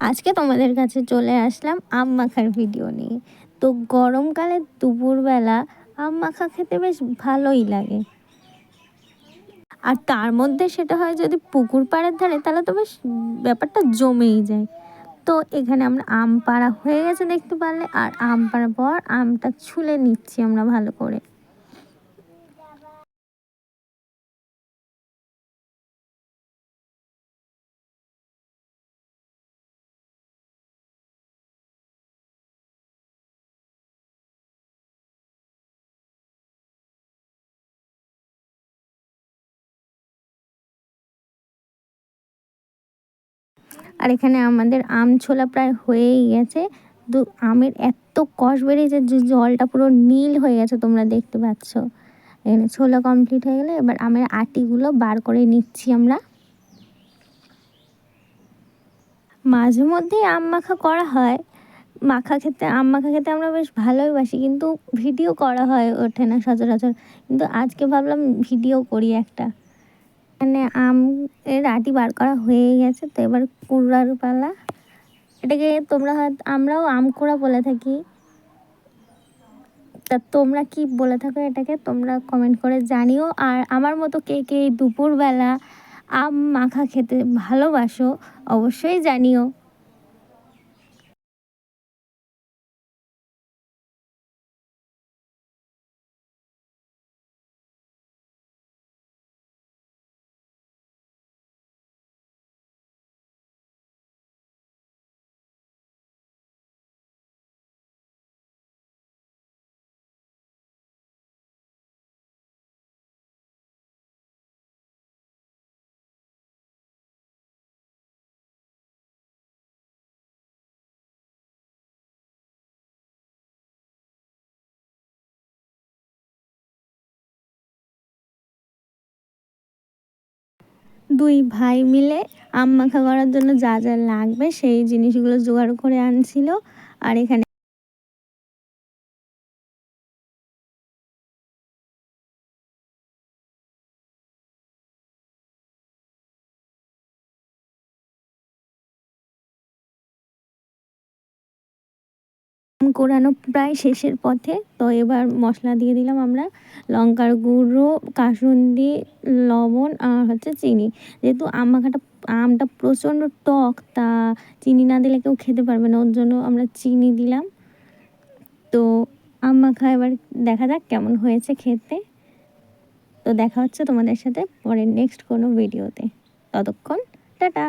আজকে তোমাদের কাছে চলে আসলাম আম মাখার ভিডিও নিয়ে। তো গরমকালে দুপুরবেলা আম মাখা খেতে বেশ ভালোই লাগে, আর তার মধ্যে সেটা হয় যদি পুকুর পাড়ের ধারে, তাহলে তো বেশ ব্যাপারটা জমেই যায়। তো এখানে আমরা আম পাড়া হয়ে গেছে দেখতে পারলে, আর আম পাড়ার পর আমটা ছুলে নিচ্ছি আমরা ভালো করে। আর এখানে আমাদের আম ছোলা প্রায় হয়েই গেছে। আমের এত কষ বেরিয়েছে যে জলটা পুরো নীল হয়ে গেছে, তোমরা দেখতে পাচ্ছ। এখানে ছোলা কমপ্লিট হয়ে গেলে এবার আমের আটিগুলো বার করে নিচ্ছি আমরা। মাঝে মধ্যেই আম মাখা করা হয়। আম মাখা খেতে আমরা বেশ ভালোই বাসি, কিন্তু ভিডিও করা হয় ওঠে না সচরাচর। কিন্তু আজকে ভাবলাম ভিডিও করি একটা। মানে আম এর আটি বার করা হয়ে গেছে, তো এবার কুড়ার পালা। এটাকে আমরাও আম কুড়া বলে থাকি। তা তোমরা কি বলে থাকো এটাকে, তোমরা কমেন্ট করে জানিও। আর আমার মতো কে কে এই দুপুরবেলা আম মাখা খেতে ভালোবাসো অবশ্যই জানিও। দুই ভাই মিলে আম মাখা করার জন্য যা যা লাগবে সেই জিনিসগুলো জোগাড় করে আনছিল। আর এখানে কোরানো প্রায় শেষের পথে। তো এবার মশলা দিয়ে দিলাম আমরা, লঙ্কার গুঁড়ো, কাসুন্দি, লবণ আর হচ্ছে চিনি। যেহেতু আমটা প্রচণ্ড টক, তা চিনি না দিলে কেউ খেতে পারবে না, ওর জন্য আমরা চিনি দিলাম। তো আম মাখা এবার দেখা যাক কেমন হয়েছে খেতে। তো দেখা হচ্ছে তোমাদের সাথে পরের নেক্সট কোনো ভিডিওতে। ততক্ষণ টাটা।